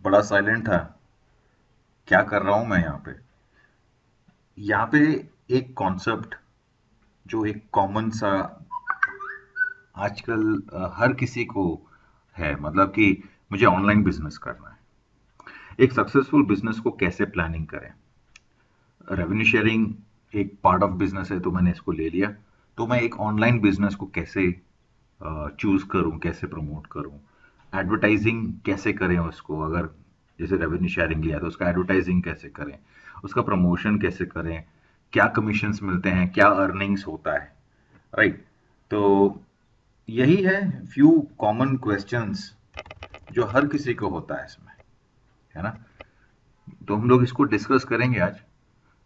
बड़ा साइलेंट था। क्या कर रहा हूं मैं यहाँ पे एक कॉन्सेप्ट जो एक कॉमन सा आजकल हर किसी को है, मतलब कि मुझे ऑनलाइन बिजनेस करना है। एक सक्सेसफुल बिजनेस को कैसे प्लानिंग करें। रेवेन्यू शेयरिंग एक पार्ट ऑफ बिजनेस है, तो मैंने इसको ले लिया। तो मैं एक ऑनलाइन बिजनेस को कैसे चूज करूं, कैसे प्रमोट करूं, एडवर्टाइजिंग कैसे करें उसको। अगर जैसे रेवेन्यू शेयरिंग लिया तो उसका एडवर्टाइजिंग कैसे करें, उसका प्रमोशन कैसे करें, क्या कमीशंस मिलते हैं, क्या अर्निंग्स होता है, राइट। तो यही है फ्यू कॉमन क्वेश्चंस जो हर किसी को होता है इसमें, है ना। तो हम लोग इसको डिस्कस करेंगे आज।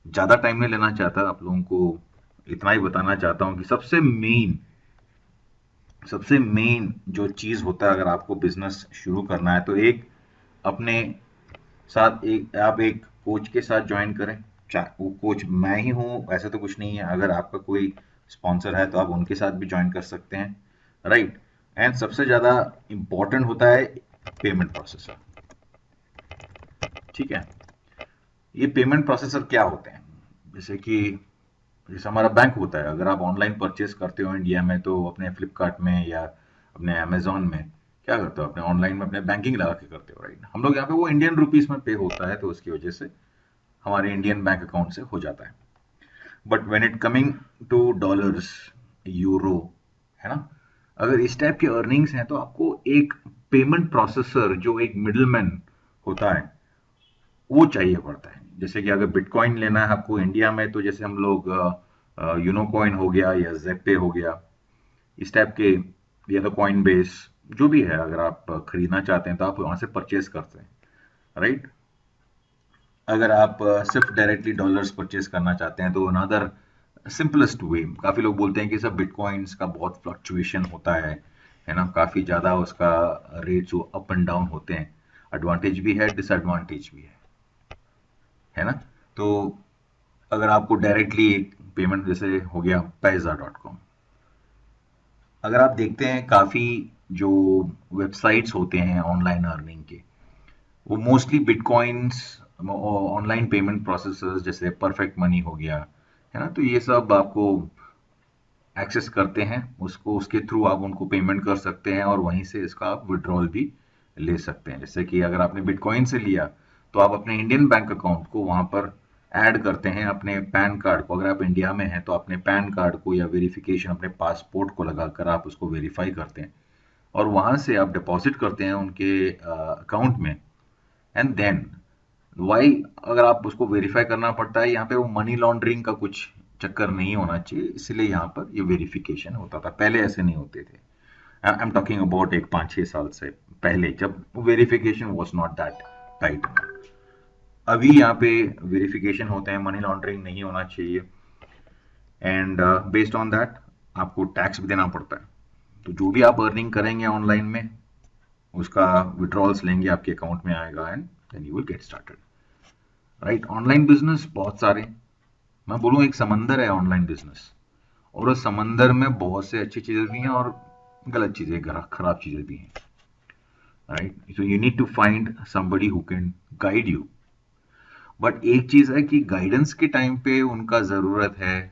ज्यादा टाइम नहीं लेना चाहता, आप लोगों को इतना ही बताना चाहता हूं कि सबसे मेन जो चीज होता है अगर आपको बिजनेस शुरू करना है, तो एक अपने साथ एक आप एक कोच के साथ ज्वाइन करें। चाहे वो कोच मैं ही हूं ऐसा तो कुछ नहीं है, अगर आपका कोई स्पॉन्सर है तो आप उनके साथ भी ज्वाइन कर सकते हैं, राइट। एंड सबसे ज्यादा इंपॉर्टेंट होता है पेमेंट प्रोसेसर। ठीक है। ये पेमेंट प्रोसेसर क्या होते हैं, जैसे कि जैसे हमारा बैंक होता है। अगर आप ऑनलाइन परचेस करते हो इंडिया में, तो अपने फ्लिपकार्ट में या अपने अमेजोन में क्या करते हो, अपने ऑनलाइन में अपने बैंकिंग लगा के करते हो, राइट। हम लोग यहाँ पे वो इंडियन रुपीस में पे होता है, तो उसकी वजह से हमारे इंडियन बैंक अकाउंट से हो जाता है। But when it coming two dollars, euro, है ना, अगर इस टाइप की अर्निंग्स हैं तो आपको एक पेमेंट प्रोसेसर जो एक मिडलमैन होता है वो चाहिए पड़ता है। जैसे कि अगर बिटकॉइन लेना है आपको इंडिया में, तो जैसे हम लोग यूनोकॉइन हो गया या जेपे हो गया, इस टाइप के, या तो कॉइन बेस, जो भी है, अगर आप खरीदना चाहते हैं तो आप वहां से परचेज करते हैं, राइट। अगर आप सिर्फ डायरेक्टली डॉलर्स परचेज करना चाहते हैं तो अनदर सिंपलेस्ट वे, काफी लोग बोलते हैं कि सब बिटकॉइंस का बहुत फ्लक्चुएशन होता है ना, काफी ज्यादा उसका रेट्स अप एंड डाउन होते हैं। एडवांटेज भी है, डिसएडवांटेज भी है ना। तो अगर आपको डायरेक्टली पेमेंट, जैसे हो गया पैसा.com, अगर आप देखते हैं काफी जो वेबसाइट्स होते हैं ऑनलाइन अर्निंग के, वो mostly bitcoins, online payment processors जैसे परफेक्ट मनी हो गया, है ना, तो ये सब आपको एक्सेस करते हैं, उसको उसके थ्रू आप उनको पेमेंट कर सकते हैं और वहीं से इसका आप विड्रॉल भी ले सकते हैं। जैसे कि अगर आपने बिटकॉइन से लिया तो आप अपने इंडियन बैंक अकाउंट को वहां पर ऐड करते हैं, अपने पैन कार्ड को, अगर आप इंडिया में हैं तो अपने पैन कार्ड को या वेरिफिकेशन अपने पासपोर्ट को लगाकर आप उसको वेरीफाई करते हैं और वहां से आप डिपॉजिट करते हैं उनके अकाउंट में। एंड देन वाई, अगर आप उसको वेरीफाई करना पड़ता है यहाँ पे, वो मनी लॉन्ड्रिंग का कुछ चक्कर नहीं होना चाहिए, इसलिए यहाँ पर ये वेरिफिकेशन होता था। पहले ऐसे नहीं होते थे। आई एम टॉकिंग अबाउट एक 5-6 साल से पहले, जब verification was not that tight. अभी यहाँ पे वेरिफिकेशन होते हैं, मनी लॉन्ड्रिंग नहीं होना चाहिए। एंड बेस्ड ऑन दैट आपको टैक्स भी देना पड़ता है। तो जो भी आप अर्निंग करेंगे ऑनलाइन में, उसका विड्रॉल्स लेंगे, आपके अकाउंट में आएगा, and then you will get started, right. Online business बहुत सारे, मैं बोलूँ एक समंदर है ऑनलाइन बिजनेस, और उस समंदर में बहुत से अच्छी चीजें भी हैं और गलत चीजें, खराब चीजें भी हैं, right. So you need to find somebody who can guide you. But एक चीज है कि गाइडेंस के टाइम पे उनका जरूरत है,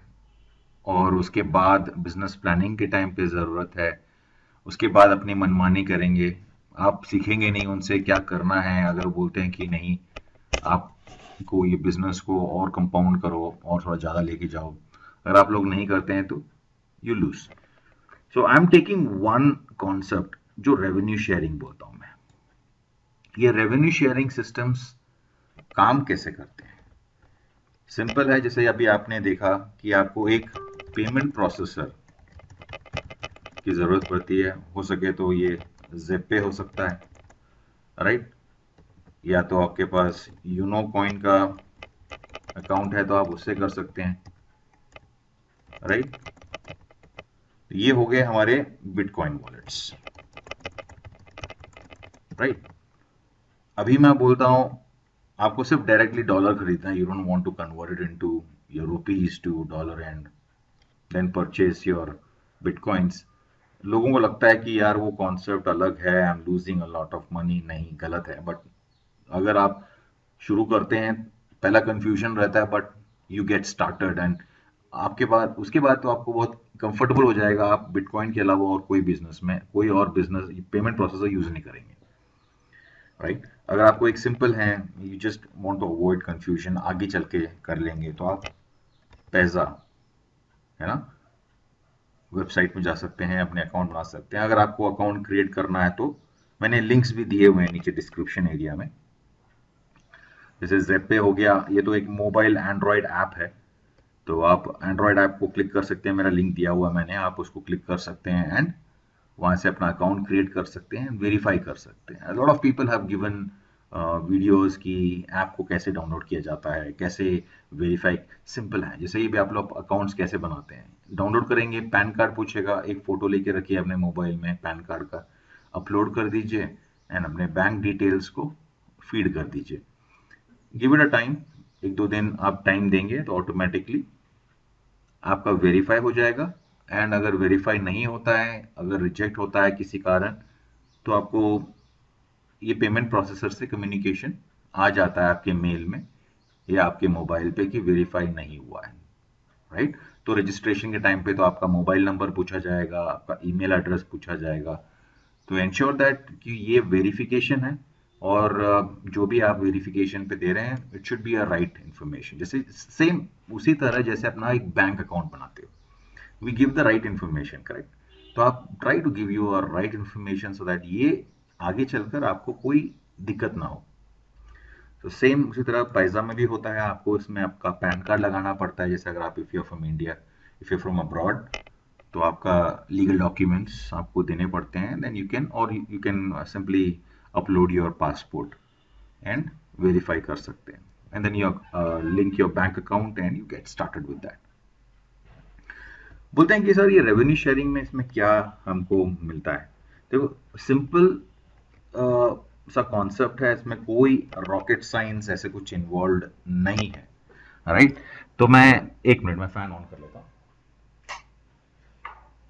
और उसके बाद बिजनेस प्लानिंग के टाइम पे जरूरत है। उसके बाद अपनी मनमानी करेंगे, आप सीखेंगे नहीं उनसे क्या करना है। अगर वो बोलते हैं कि नहीं, आपको ये बिजनेस को और कंपाउंड करो और थोड़ा ज्यादा लेके जाओ, अगर आप लोग नहीं करते हैं तो you lose. So I am taking one concept जो रेवेन्यू शेयरिंग बोलता हूं मैं। ये रेवेन्यू शेयरिंग सिस्टम्स काम कैसे करते हैं, सिंपल है। जैसे अभी आपने देखा कि आपको एक पेमेंट प्रोसेसर की जरूरत पड़ती है, हो सके तो ये जेपे हो सकता है, राइट। या तो आपके पास यूनो कॉइन का अकाउंट है तो आप उससे कर सकते हैं, राइट। ये हो गए हमारे बिटकॉइन वॉलेट्स, राइट। अभी मैं बोलता हूं आपको सिर्फ डायरेक्टली डॉलर खरीदना है, you don't want to convert it into your rupees to dollar and then purchase your bitcoins. लोगों को लगता है कि यार वो कॉन्सेप्ट अलग है, I am losing a lot of money. नहीं, गलत है। बट अगर आप शुरू करते हैं, पहला कंफ्यूजन रहता है, but you get started and आपके बाद उसके बाद तो आपको बहुत कंफर्टेबल हो जाएगा। आप बिटकॉइन के अलावा और कोई बिजनेस में कोई और बिजनेस पेमेंट प्रोसेसर यूज नहीं करेंगे, राइट? अगर आपको एक सिंपल है, you just want to avoid confusion, आगे चल के कर लेंगे, तो आप पैसा, है ना, वेबसाइट में जा सकते हैं, अपने अकाउंट बना सकते हैं। अगर आपको अकाउंट क्रिएट करना है तो मैंने लिंक्स भी दिए हुए हैं नीचे डिस्क्रिप्शन एरिया में। जैसे ज़ेपे हो गया, ये तो एक मोबाइल एंड्रॉयड ऐप है, तो आप एंड्रॉयड ऐप को क्लिक कर सकते हैं, मेरा लिंक दिया हुआ है मैंने, आप उसको क्लिक कर सकते हैं एंड वहां से अपना अकाउंट क्रिएट कर सकते हैं, वेरीफाई कर सकते हैं। Lot of people have given videos की ऐप को कैसे डाउनलोड किया जाता है, कैसे वेरीफाई। सिंपल है, जैसे ये भी आप लोग अकाउंट्स कैसे बनाते हैं, डाउनलोड करेंगे, पैन कार्ड पूछेगा, एक फोटो लेके रखिए अपने मोबाइल में पैन कार्ड का, अपलोड कर दीजिए एंड अपने बैंक डिटेल्स को फीड कर दीजिए। गिव इट अ टाइम, एक दो दिन आप टाइम देंगे तो ऑटोमेटिकली आपका वेरीफाई हो जाएगा। एंड अगर वेरीफाई नहीं होता है, अगर रिजेक्ट होता है किसी कारण, तो आपको ये पेमेंट प्रोसेसर से कम्युनिकेशन आ जाता है आपके मेल में या आपके मोबाइल पे कि वेरीफाई नहीं हुआ है, राइट? तो रजिस्ट्रेशन के टाइम पे तो आपका मोबाइल नंबर पूछा जाएगा, आपका ईमेल एड्रेस पूछा जाएगा, तो इंश्योर दैट कि ये वेरिफिकेशन है। और जो भी आप वेरिफिकेशन पे दे रहे हैं, it should be a right information. जैसे सेम उसी तरह जैसे अपना एक बैंक अकाउंट बनाते हो, we give the right information, correct? तो आप try to give you a right information so that ये आगे चलकर आपको कोई दिक्कत ना हो। तो सेम उसी तरह पैसा में भी होता है, आपको इसमें आपका पैन कार्ड लगाना पड़ता है। जैसे अगर आप if you from India, if you from abroad, तो आपका लीगल डॉक्यूमेंट्स आपको देने पड़ते हैं, देन यू कैन, और you can simply upload your passport and verify कर सकते हैं, and then you link your bank account and you get started with that. बोलते हैं कि सर ये रेवेन्यू शेयरिंग में इसमें क्या हमको मिलता है? देखो, सिंपल सा कॉन्सेप्ट है, इसमें कोई रॉकेट साइंस ऐसे कुछ इन्वॉल्व नहीं है, राइट? तो मैं, एक मिनट, मैं फैन ऑन कर लेता हूँ।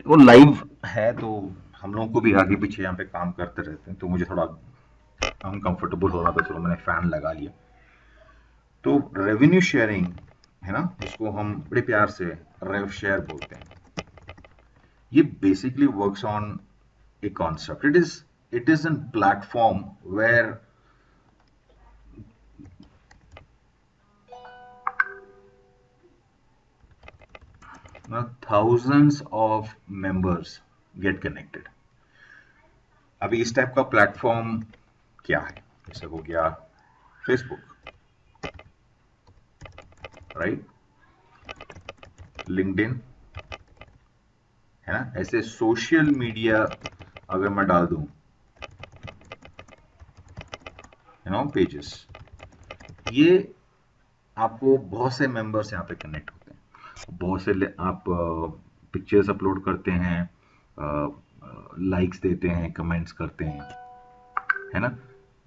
वो लाइव है तो हम लोगों को भी आगे पीछे यहाँ पे काम करते रहते हैं, तो मुझे थोड़ा अनकंफर्टेबल हो रहा था, चलो मैंने फैन लगा लिया। तो रेवेन्यू शेयरिंग है ना, जिसको हम बड़े प्यार से रेव शेयर बोलते हैं, ये basically works on a concept. It is a platform where thousands of members get connected. अभी इस टाइप का प्लेटफॉर्म क्या है? जैसे हो गया फेसबुक, राइट, लिंक्डइन, है ना, ऐसे सोशल मीडिया अगर मैं डाल दूं, यू नो, पेजेस, ये आपको बहुत से मेंबर्स यहाँ पे कनेक्ट होते हैं, बहुत से आप पिक्चर्स अपलोड करते हैं, लाइक्स देते हैं, कमेंट्स करते हैं, है ना,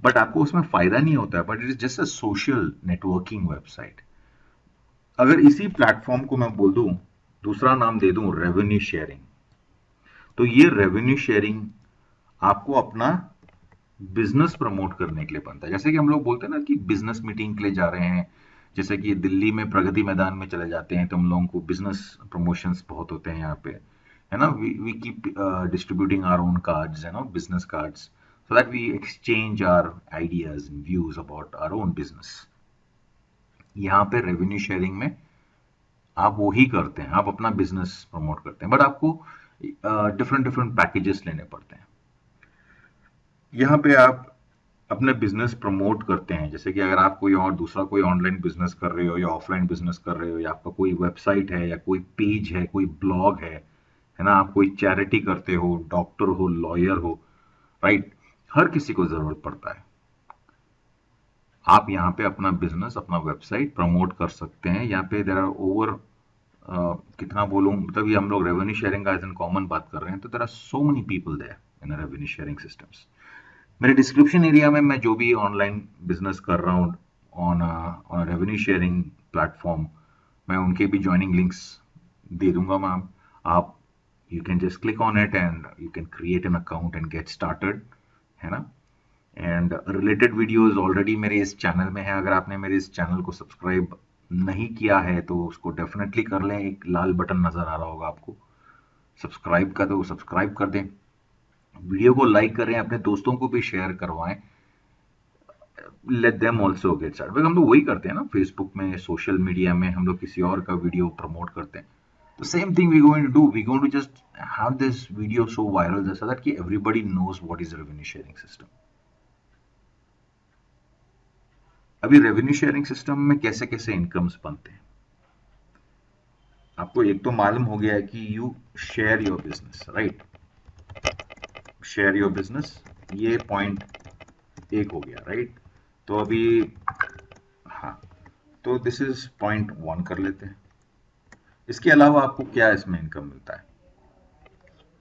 बट आपको उसमें फायदा नहीं होता है, but it is just a social networking website. अगर इसी प्लेटफॉर्म को मैं बोल दूं, दूसरा नाम दे दूं रेवेन्यू शेयरिंग, तो ये रेवेन्यू शेयरिंग आपको अपना बिजनेस प्रमोट करने के लिए बनता है। जैसे कि हम लोग बोलते हैं ना कि बिजनेस मीटिंग के लिए जा रहे हैं, जैसे कि दिल्ली में प्रगति मैदान में चले जाते हैं, तो हम लोगों को बिजनेस प्रमोशंस बहुत होते हैं यहाँ पे, है ना, we keep distributing our own cards, है ना, business cards, so that we exchange our ideas and views about our own business. यहाँ पे रेवेन्यू शेयरिंग में आप वो ही करते हैं, आप अपना बिजनेस प्रमोट करते हैं, बट आपको डिफरेंट डिफरेंट पैकेजेस लेने पड़ते हैं। यहाँ पे आप अपने बिजनेस प्रमोट करते हैं, जैसे कि अगर आप कोई और दूसरा कोई ऑनलाइन बिजनेस कर रहे हो या ऑफलाइन बिजनेस कर रहे हो, या आपका कोई वेबसाइट है या कोई पेज है, कोई ब्लॉग है ना, आप कोई चैरिटी करते हो, डॉक्टर हो, लॉयर हो, राइट, हर किसी को जरूरत पड़ता है। आप यहाँ पे अपना बिजनेस, अपना वेबसाइट प्रमोट कर सकते हैं। यहाँ पे देर आर ओवर, कितना बोलूं, मतलब ये हम लोग रेवेन्यू शेयरिंग का एज एन कॉमन बात कर रहे हैं, तो there are so many people there in revenue sharing systems. मेरे डिस्क्रिप्शन एरिया में मैं जो भी ऑनलाइन बिजनेस कर रहा हूँ on on revenue sharing platform, मैं उनके भी ज्वाइनिंग लिंक्स दे दूंगा मैम। आप, you can just click on it and you can create an account and get started, है ना। एंड रिलेटेड वीडियोस ऑलरेडी मेरे इस चैनल में है। अगर आपने मेरे इस चैनल को सब्सक्राइब नहीं किया है तो उसको डेफिनेटली कर लें। एक लाल बटन नजर आ रहा होगा आपको सब्सक्राइब का, तो सब्सक्राइब कर दें। वीडियो को लाइक करें, अपने दोस्तों को भी शेयर करवाएं। Let them also get start. हम लोग वही करते हैं ना, फेसबुक में, सोशल मीडिया में हम लोग किसी और का वीडियो प्रमोट करते हैं। The same thing we're going to do. We're going to just have this video so viral so that everybody knows what is revenue sharing system. अभी रेवेन्यू शेयरिंग सिस्टम में कैसे कैसे इनकम्स बनते हैं आपको एक तो मालूम हो गया है कि you share your business, right? Share your business, ये पॉइंट एक हो गया, राइट? तो अभी हाँ, तो दिस इज पॉइंट वन कर लेते हैं। इसके अलावा आपको क्या इसमें इनकम मिलता है?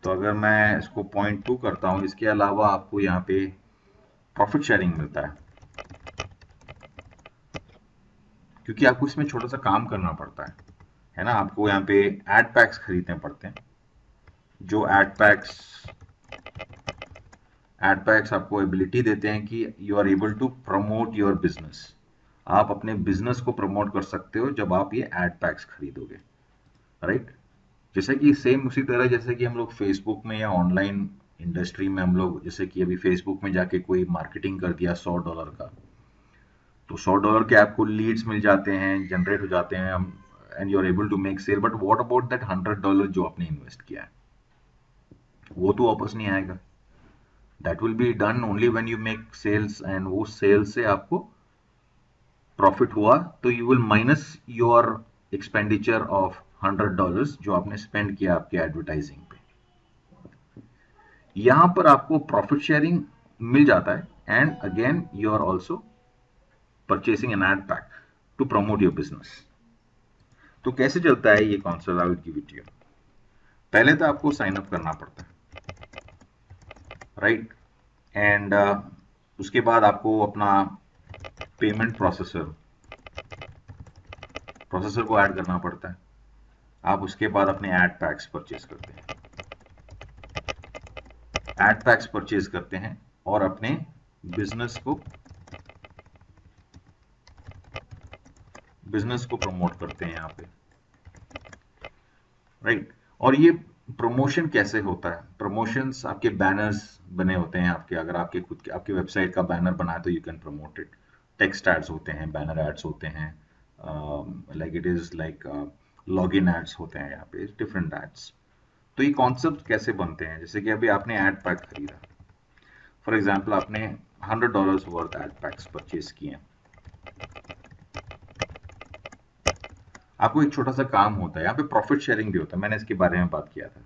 तो अगर मैं इसको पॉइंट टू करता हूं, इसके अलावा आपको यहाँ पे प्रॉफिट शेयरिंग मिलता है, क्योंकि आपको इसमें छोटा सा काम करना पड़ता है ना? आपको यहाँ पे एड पैक्स खरीदने पड़ते हैं। जो एड पैक्स आपको एबिलिटी देते हैं कि you are able to promote your business. आप अपने बिजनेस को प्रमोट कर सकते हो जब आप ये एड पैक्स खरीदोगे, राइट? जैसे कि सेम उसी तरह जैसे कि हम लोग फेसबुक में या ऑनलाइन इंडस्ट्री में हम लोग, जैसे कि अभी फेसबुक में जाके कोई मार्केटिंग कर दिया $100 का, तो $100 के आपको लीड्स मिल जाते हैं, जनरेट हो जाते हैं, and you are able to make sale. But what about that $100 जो आपने इन्वेस्ट किया है? वो तो वापस नहीं आएगा। That will be done only when you make sales, and वो सेल्स से आपको प्रॉफिट हुआ तो you will minus your expenditure of $100 जो आपने स्पेंड किया आपके एडवर्टाइजिंग पे। यहां पर आपको प्रॉफिट शेयरिंग मिल जाता है, and again you are also purchasing an ad pack to promote your business. तो कैसे चलता है ये concept? I will give it you. पहले तो आपको साइन अप करना पड़ता है, राइट? एंड उसके बाद आपको अपना पेमेंट प्रोसेसर को ऐड करना पड़ता है। आप उसके बाद अपने एड पैक्स परचेज करते हैं, और अपने बिजनेस को प्रमोट करते हैं यहाँ पे, राइट? और ये प्रमोशन कैसे होता है? प्रमोशंस आपके बैनर्स बने होते हैं आपके, अगर आपके खुद के आपकी वेबसाइट का बैनर बना है तो you can promote it. Text ads होते हैं, बैनर एड्स होते हैं, like it is like log in ads होते हैं, यहाँ पे डिफरेंट एड्स। तो ये कॉन्सेप्ट कैसे बनते हैं? जैसे कि अभी आपने एड पैक खरीदा, फॉर एग्जाम्पल आपने $100 वर्थ एड पैक्स परचेज किए। आपको एक छोटा सा काम होता है, यहाँ पे प्रॉफिट शेयरिंग भी होता है। मैंने इसके बारे में बात किया था,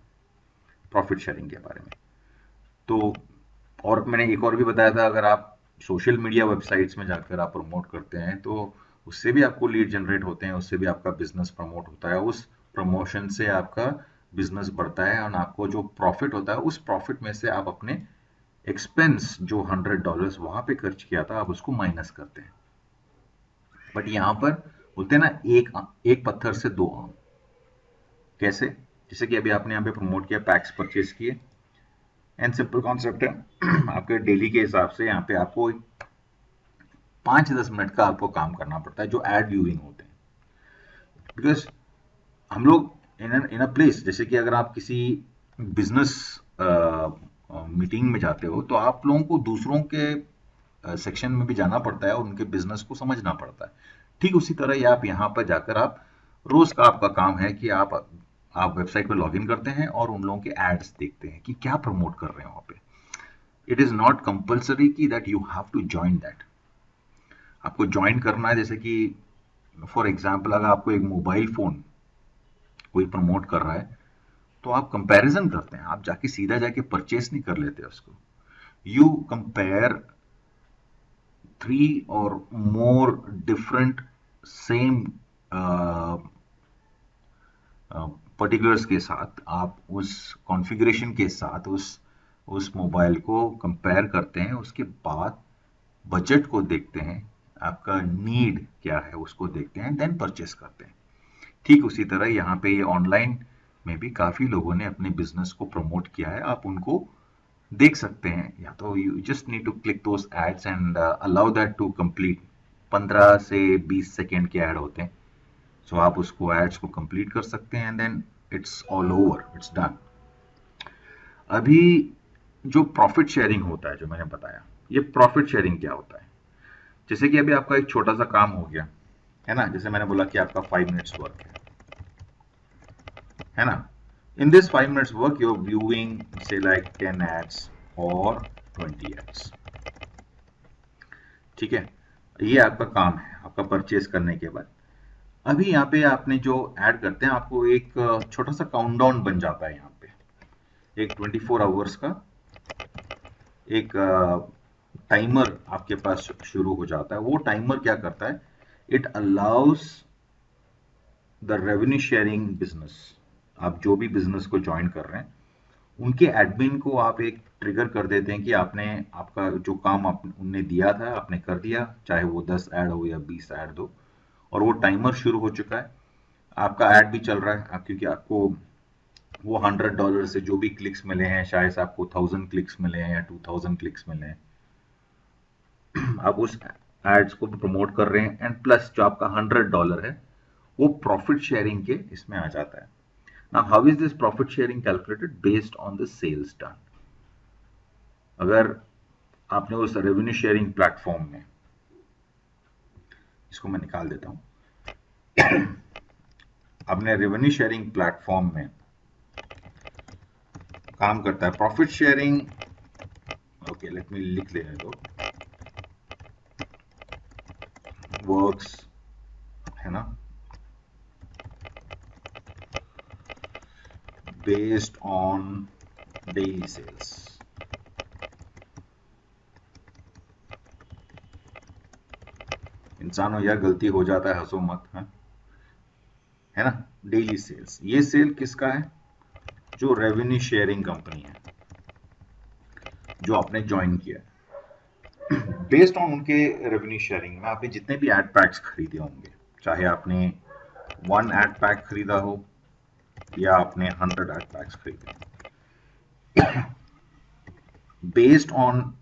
प्रॉफिट शेयरिंग के बारे में। तो और मैंने एक और भी बताया था, अगर आप सोशल मीडिया वेबसाइट्स में जाकर आप प्रमोट करते हैं तो उससे भी आपको लीड जनरेट होते हैं, उससे भी आपका बिजनेस प्रमोट होता है, उस प्रमोशन से आपका बिजनेस बढ़ता है, और आपको जो प्रॉफिट होता है उस प्रॉफिट में से आप अपने एक्सपेंस जो $100 वहां पे खर्च किया था आप उसको माइनस करते हैं। बट यहाँ पर बोलते हैं ना, एक पत्थर से दो आम। कैसे? जैसे कि अभी आपने यहाँ पे प्रमोट किया, पैक्स परचेज किए, एंड सिंपल कॉन्सेप्ट है आपके डेली के हिसाब से यहाँ पे आपको 5-10 मिनट का आपको काम करना पड़ता है जो एड व्यूइंग होते हैं। बिकॉज हम लोग इन अ प्लेस, जैसे कि अगर आप किसी बिजनेस मीटिंग में जाते हो तो आप लोगों को दूसरों के सेक्शन में भी जाना पड़ता है और उनके बिजनेस को समझना पड़ता है। ठीक उसी तरह ही आप यहाँ पर जाकर आप रोज का आपका काम है कि आप वेबसाइट पे लॉगिन करते हैं और उन लोगों के एड्स देखते हैं कि क्या प्रमोट कर रहे हैं वहां पे। इट इज नॉट कंपल्सरी कि that you have to join that. आपको ज्वाइन करना है, जैसे कि फॉर एग्जाम्पल अगर आपको एक मोबाइल फोन कोई प्रमोट कर रहा है तो आप कंपैरिजन करते हैं, आप जाके सीधा जाके परचेस नहीं कर लेते उसको। यू कंपेयर 3 और मोर डिफरेंट सेम पर्टिकुलर्स के साथ, आप उस कॉन्फ़िगरेशन के साथ उस मोबाइल को कंपेयर करते हैं। उसके बाद बजट को देखते हैं, आपका नीड क्या है उसको देखते हैं, देन परचेस करते हैं। ठीक उसी तरह यहाँ पे ये ऑनलाइन में भी काफ़ी लोगों ने अपने बिजनेस को प्रमोट किया है। आप उनको देख सकते हैं, या तो you just need to click those ads and allow that to complete. 15 से 20 सेकेंड के ऐड होते हैं, सो आप उसको एड्स को कंप्लीट कर सकते हैं and then it's all over, it's done. अभी जो प्रॉफिट शेयरिंग होता है, जो मैंने बताया, ये प्रॉफिट शेयरिंग क्या होता है? जैसे कि अभी आपका एक छोटा सा काम हो गया है ना, जैसे मैंने बोला कि आपका 5 मिनट्स वर्क है ना। In this 5 minutes work you are viewing say like 10 ads और 20 एड्स, ठीक है। ये आपका काम है आपका परचेस करने के बाद। अभी यहाँ पे आपने जो ऐड करते हैं, आपको एक छोटा सा काउंटडाउन बन जाता है यहाँ पे, एक 24 आवर्स का एक टाइमर आपके पास शुरू हो जाता है। वो टाइमर क्या करता है, it allow us the revenue sharing business, आप जो भी बिजनेस को ज्वाइन कर रहे हैं उनके एडमिन को आप एक ट्रिगर कर देते हैं कि आपने आपका जो काम आप उनने दिया था आपने कर दिया, चाहे वो 10 ऐड हो या 20 ऐड हो, और वो टाइमर शुरू हो चुका है, आपका ऐड भी चल रहा है। क्योंकि आपको वो $100 से जो भी क्लिक्स मिले हैं, शायद से आपको 1000 क्लिक्स मिले हैं या 2000 क्लिक्स मिले हैं, आप उस एड्स को भी प्रमोट कर रहे हैं, एंड प्लस जो आपका $100 है वो प्रॉफिट शेयरिंग के इसमें आ जाता है। Now how is this profit sharing calculated? Based on the sales done. अगर आपने उस रेवेन्यू शेयरिंग प्लेटफॉर्म में, इसको मैं निकाल देता हूं, आपने रेवेन्यू शेयरिंग प्लेटफॉर्म में काम करता है profit sharing. Okay, let me लिख लेने दो। वर्क्स, है ना, बेस्ड ऑन डेली सेल्स। इंसान हो या गलती हो जाता है, हंसो मत, है ना। डेली सेल्स, ये सेल किसका है? जो रेवेन्यू शेयरिंग कंपनी है जो आपने ज्वाइन किया है, बेस्ड ऑन उनके रेवेन्यू शेयरिंग में आपने जितने भी एड पैक्स खरीदे होंगे, चाहे आपने 1 एड पैक खरीदा हो या आपने 100 एड पैक्स खरीदे, बेस्ड ऑन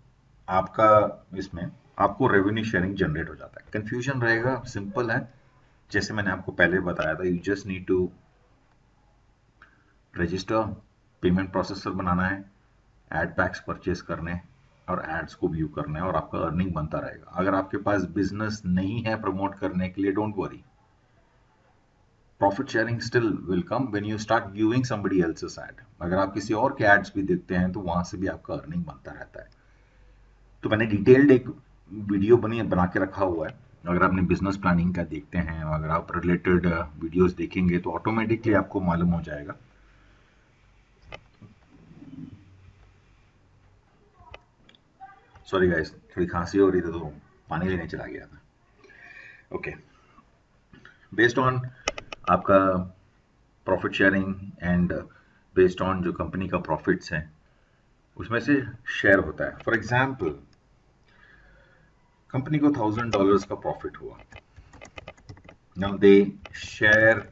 आपका इसमें आपको रेवेन्यू शेयरिंग जनरेट हो जाता है। कंफ्यूजन रहेगा, सिंपल है, जैसे मैंने आपको पहले बताया था, you just need to register, payment processor बनाना है, एड पैक्स परचेस करने हैं और एड्स को व्यू करना है, और आपका अर्निंग बनता रहेगा। अगर आपके पास बिजनेस नहीं है प्रमोट करने के लिए, don't worry, profit sharing still will come when you start viewing somebody else's ad. अगर आप किसी और के एड्स भी देखते हैं तो वहां से भी आपका अर्निंग बनता रहता है। तो मैंने डिटेल्ड एक वीडियो बना के रखा हुआ है, अगर आपने बिजनेस प्लानिंग का देखते हैं, अगर आप रिलेटेड वीडियोस देखेंगे तो ऑटोमेटिकली आपको मालूम हो जाएगा। सॉरी गाइस, थोड़ी खांसी हो रही थी तो पानी लेने चला गया था। ओके, बेस्ड ऑन आपका profit sharing and based on जो कंपनी का प्रॉफिट्स है उसमें से शेयर होता है। फॉर एग्जाम्पल, कंपनी को $1000 का प्रॉफिट हुआ, नाउ दे शेयर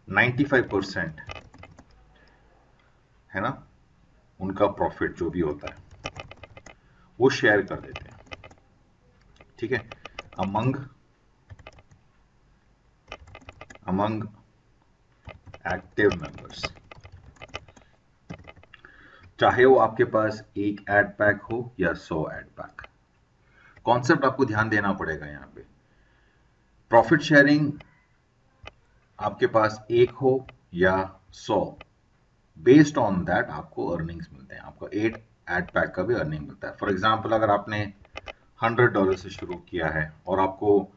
95%, है ना, उनका प्रॉफिट जो भी होता है वो शेयर कर देते हैं, ठीक है, अमंग अमंग एक्टिव मेंबर्स, चाहे वो आपके पास एक एड पैक हो या 100 एड पैक। कॉन्सेप्ट आपको ध्यान देना पड़ेगा यहाँ पे। प्रॉफिट शेयरिंग आपके पास एक हो या 100, बेस्ड ऑन दैट आपको अर्निंग्स मिलते हैं। आपको 8 एड पैक का भी अर्निंग मिलता है। फॉर एग्जाम्पल, अगर आपने $100 से शुरू किया है और आपको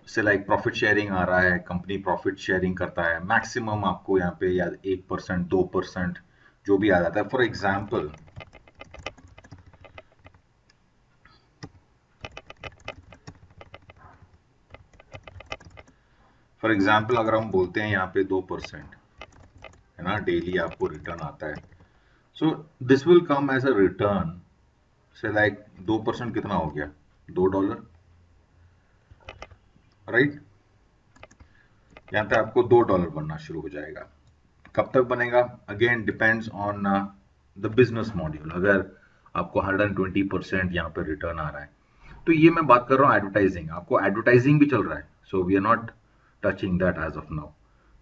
से लाइक प्रॉफिट शेयरिंग आ रहा है, कंपनी प्रॉफिट शेयरिंग करता है, मैक्सिमम आपको यहाँ पे या 1% 2% जो भी आ जाता है। फॉर एग्जाम्पल अगर हम बोलते हैं यहाँ पे 2%, है ना, डेली आपको रिटर्न आता है, so this will come as a return say like 2% कितना हो गया, $2, राइट। यहाँ पे आपको $2 बनना शुरू हो जाएगा। कब तक बनेगा? Again depends on the business module, अगर आपको 120% यहाँ पे रिटर्न आ रहा है, तो ये मैं बात कर रहा हूँ एडवर्टाइजिंग, आपको एडवर्टाइजिंग भी चल रहा है, so we are not touching that as of now.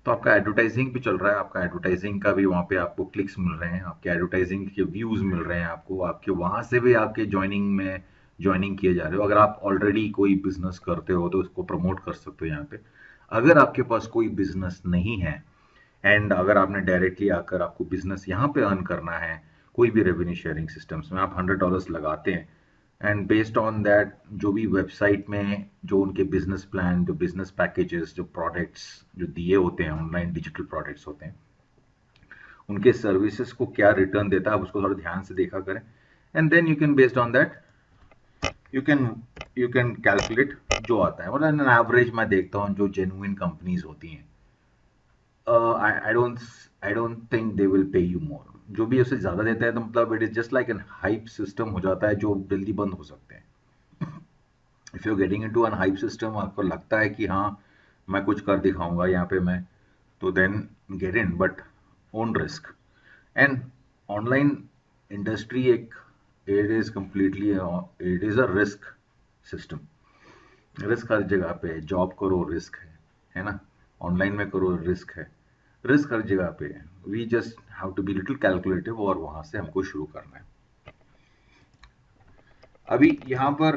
तो आपका एडवर्टाइजिंग भी चल रहा है, आपका एडवर्टाइजिंग का भी वहाँ पे आपको क्लिक्स मिल रहे हैं, आपके एडवर्टाइजिंग के व्यूज मिल रहे हैं आपको, आपके वहाँ से भी आपके ज्वाइनिंग किए जा रहे हो। अगर आप ऑलरेडी कोई बिजनेस करते हो तो उसको प्रमोट कर सकते हो यहाँ पे। अगर आपके पास कोई बिजनेस नहीं है एंड अगर आपने डायरेक्टली आकर आपको बिजनेस यहाँ पे अर्न करना है, कोई भी रेवेन्यू शेयरिंग सिस्टम्स में आप $100 लगाते हैं एंड बेस्ड ऑन दैट जो भी वेबसाइट में जो उनके बिजनेस प्लान, जो बिजनेस पैकेजेस, जो प्रोडक्ट्स जो दिए होते हैं, ऑनलाइन डिजिटल प्रोडक्ट्स होते हैं, उनके सर्विसेज को क्या रिटर्न देता है, आप उसको थोड़ा ध्यान से देखा करें and then you can based on that you can you can calculate जो आता है। मतलब एवरेज मैं देखता हूँ जो जेन्युइन कंपनीज होती हैं, I don't think they will pay you more. जो भी उससे ज्यादा देता है तो मतलब it is just like an hype system हो जाता है जो जल्दी बंद हो सकते हैं। If you getting into an hype system, आपको लगता है कि हाँ मैं कुछ कर दिखाऊंगा यहाँ पे मैं, तो then get in, but own risk. And online industry एक, it is completely, it is a risk system. Risk हर जगह पे है, जॉब करो रिस्क है ना, ऑनलाइन में करो रिस्क है, रिस्क हर जगह पे है। We just have to be little calculative और वहां से हमको शुरू करना है। अभी यहाँ पर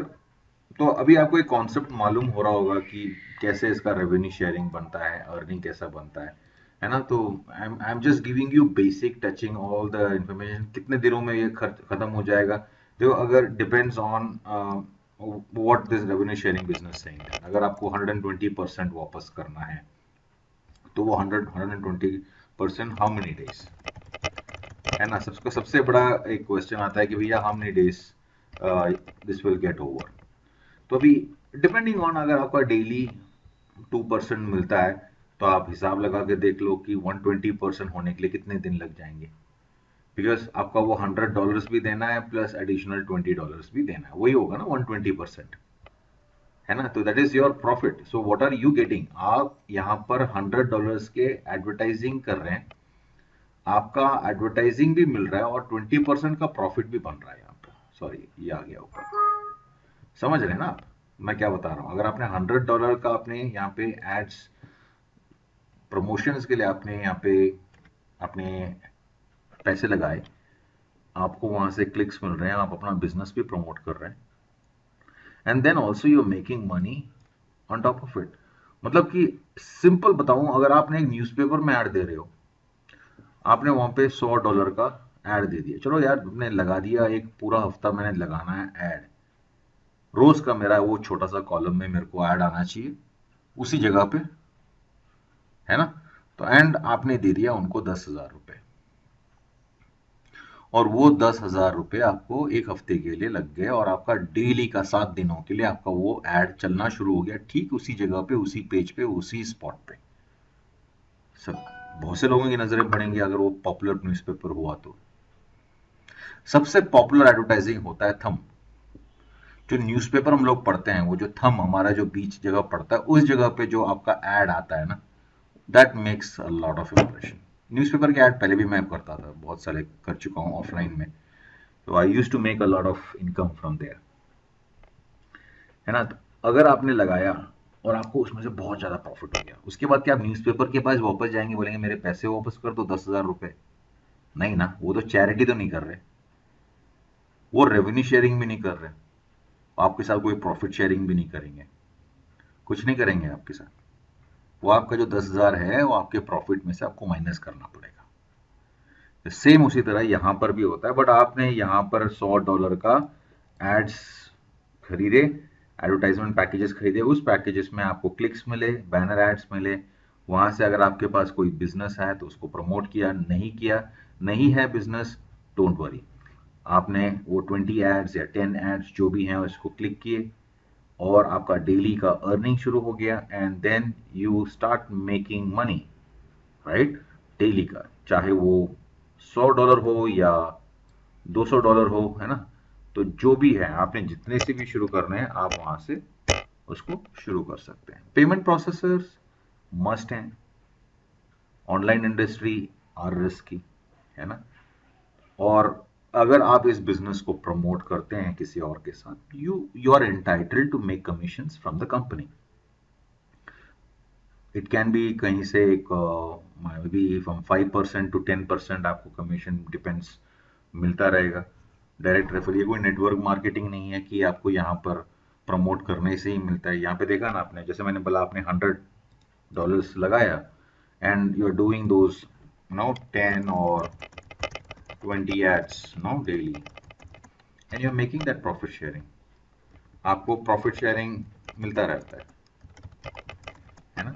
तो अभी आपको एक कॉन्सेप्ट मालूम हो रहा होगा कि कैसे इसका रेवेन्यू शेयरिंग बनता है, अर्निंग कैसा बनता है ना। तो I am just giving you basic, touching all the information. कितने दिनों में ये खर्च खत्म हो जाएगा, देखो अगर depends on what this revenue sharing business saying. अगर आपको 120% वापस करना है तो वो 120% हाउ मेनी डेज, है ना। सबका सबसे बड़ा एक क्वेश्चन आता है कि भैया how many days this will get over. तो अभी डिपेंडिंग ऑन, अगर आपका डेली 2% मिलता है तो आप हिसाब लगा के देख लो कि 120% होने के लिए कितने दिन लग जाएंगे। बिकॉज आपका वो $100 भी देना है प्लस एडिशनल $20 भी देना है, वही होगा ना 120%, है ना। तो that is your profit. So what are you getting, आप यहाँ पर $100 के एडवर्टाइजिंग कर रहे हैं, आपका एडवर्टाइजिंग भी मिल रहा है और 20% का प्रॉफिट भी बन रहा है यहाँ पे। सॉरी ये आ गया ऊपर, समझ रहे हैं ना आप मैं क्या बता रहा हूँ। अगर आपने $100 का आपने यहाँ पे एड्स प्रमोशंस के लिए आपने यहाँ पे अपने पैसे लगाए, आपको वहां से क्लिक्स मिल रहे हैं, आप अपना बिजनेस भी प्रमोट कर रहे हैं and then also you are making money on top of it. मतलब कि सिंपल बताऊं, अगर आपने एक न्यूज़पेपर में ऐड दे रहे हो, आपने वहां पे $100 का ऐड दे दिया, चलो यार मैंने लगा दिया, एक पूरा हफ्ता मैंने लगाना है ऐड, रोज का मेरा वो छोटा सा कॉलम में मेरे को ऐड आना चाहिए उसी जगह पे, है ना। तो एंड आपने दे दिया उनको $10,000, और वो $10,000 आपको एक हफ्ते के लिए लग गए और आपका डेली का 7 दिनों के लिए आपका वो ऐड चलना शुरू हो गया, ठीक उसी जगह पे, उसी पेज पे, उसी स्पॉट पे। सब बहुत से लोगों की नजरें पड़ेंगी अगर वो पॉपुलर न्यूज़पेपर हुआ तो। सबसे पॉपुलर एडवर्टाइजिंग होता है थंब। जो न्यूज़पेपर हम लोग पढ़ते हैं, वो जो थंब हमारा जो बीच जगह पड़ता है, उस जगह पे जो आपका ऐड आता है ना, that makes a lot of impression. Newspaper के ऐड पहले भी मैं करता था, बहुत सारे कर चुका हूँ ऑफलाइन में, तो I use to make a lot of income from there, है ना। तो अगर आपने लगाया और आपको उसमें से बहुत ज्यादा प्रॉफिट हो गया, उसके बाद क्या आप न्यूज़पेपर के पास वापस जाएंगे, बोलेंगे मेरे पैसे वापस कर दो $10,000? नहीं ना, वो तो चैरिटी तो नहीं कर रहे, वो रेवेन्यू शेयरिंग भी नहीं कर रहे, आपके साथ कोई प्रॉफिट शेयरिंग भी नहीं करेंगे, कुछ नहीं करेंगे आपके साथ। वो आपका जो 10,000 है वो आपके प्रॉफिट में से आपको माइनस करना पड़ेगा। सेम उसी तरह यहां पर भी होता है, बट आपने यहां पर $100 का एड्स खरीदे, एडवर्टाइजमेंट पैकेजेस खरीदे, उस पैकेजेस में आपको क्लिक्स मिले, बैनर एड्स मिले, वहां से अगर आपके पास कोई बिजनेस है तो उसको प्रमोट किया, नहीं किया, नहीं है बिजनेस, डोंट वरी, आपने वो 20 एड्स या 10 एड्स जो भी हैं उसको क्लिक किए और आपका डेली का अर्निंग शुरू हो गया and then you start making money, right. Daily का, चाहे वो $100 हो या $200 हो, है ना। तो जो भी है, आपने जितने से भी शुरू करने हैं आप वहां से उसको शुरू कर सकते हैं। पेमेंट प्रोसेसर्स मस्ट हैं, ऑनलाइन इंडस्ट्री आर रिस्की, है ना। और अगर आप इस बिजनेस को प्रमोट करते हैं किसी और के साथ, you are entitled to make commissions from the company. It can be कहीं से एक मे बी फ्रॉम 5% to 10% आपको कमीशन डिपेंड्स मिलता रहेगा। डायरेक्ट रेफर, ये कोई नेटवर्क मार्केटिंग नहीं है कि आपको यहाँ पर प्रमोट करने से ही मिलता है। यहाँ पे देखा ना आपने, जैसे मैंने बोला, आपने $100 लगाया and you are doing those 10 or 20 ads daily, and you're making that profit sharing। आपको प्रॉफिट शेयरिंग मिलता रहता है ना।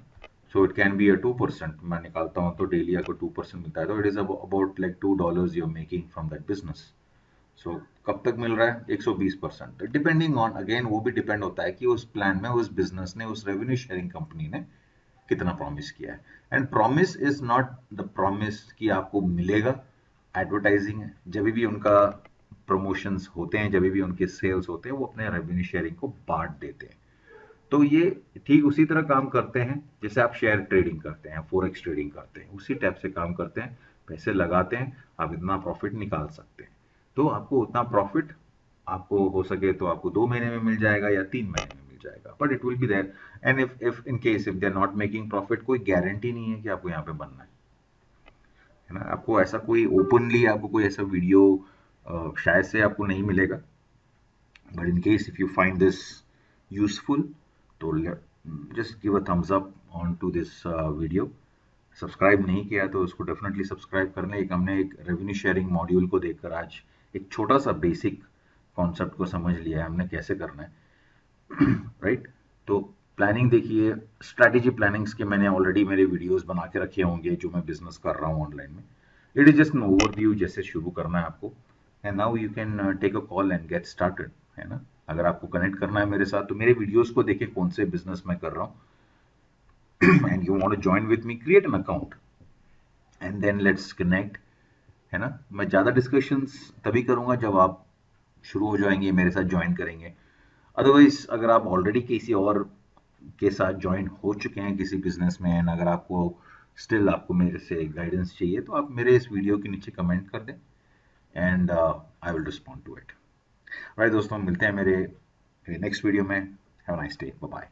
So it can be a 2%, मैं निकालता हूँ तो डेली आपको 2% मिलता है, तो it is about like $2 you are making from that business. So कब तक मिल रहा है? 120%। डिपेंडिंग ऑन, अगेन वो भी डिपेंड होता है कि उस प्लान में उस बिजनेस ने, उस रेवेन्यू शेयरिंग कंपनी ने कितना प्रॉमिस किया है। And promise is not the promise कि आपको मिलेगा। एडवर्टाइजिंग है, जब भी उनका प्रमोशंस होते हैं, जब भी उनके सेल्स होते हैं, वो अपने रेवेन्यू शेयरिंग को बांट देते हैं। तो ये ठीक उसी तरह काम करते हैं जैसे आप शेयर ट्रेडिंग करते हैं, फॉरेक्स ट्रेडिंग करते हैं, उसी टाइप से काम करते हैं। पैसे लगाते हैं, आप इतना प्रॉफिट निकाल सकते हैं। तो आपको उतना प्रॉफिट, आपको हो सके तो आपको 2 महीने में मिल जाएगा या 3 महीने में मिल जाएगा, but it will be there. And if in case if they are not making profit, कोई गारंटी नहीं है कि आपको यहाँ पे बनना है ना। आपको ऐसा कोई ओपनली, आपको कोई ऐसा वीडियो शायद से आपको नहीं मिलेगा, but in case if you find this useful, तो just give a thumbs up on to this video। Subscribe नहीं किया तो उसको डेफिनेटली सब्सक्राइब कर लें। एक हमने एक रेवेन्यू शेयरिंग मॉड्यूल को देखकर आज एक छोटा सा बेसिक कॉन्सेप्ट को समझ लिया है हमने कैसे करना है। राइट। तो प्लानिंग देखिए, स्ट्रैटेजी प्लानिंग्स के मैंने ऑलरेडी मेरे वीडियोस बना के रखे होंगे जो मैं बिजनेस कर रहा हूँ ऑनलाइन में। It is just an overview, जैसे शुरू करना है आपको, and now you can take a call and get started, है ना। अगर आपको कनेक्ट करना है मेरे साथ तो मेरे वीडियोस को देखें कौन से बिजनेस मैं कर रहा हूँ। And you want to join with me, create an account and then let's connect, है ना। मैं ज़्यादा डिस्कशंस तभी करूँगा जब आप शुरू हो जाएंगे, मेरे साथ ज्वाइन करेंगे। अदरवाइज अगर आप ऑलरेडी किसी और के साथ ज्वाइन हो चुके हैं किसी बिजनेस में, एंड अगर आपको स्टिल आपको मेरे से गाइडेंस चाहिए, तो आप मेरे इस वीडियो के नीचे कमेंट कर दें and I will respond to it. Right दोस्तों, मिलते हैं मेरे नेक्स्ट वीडियो में। Have a nice day, bye bye.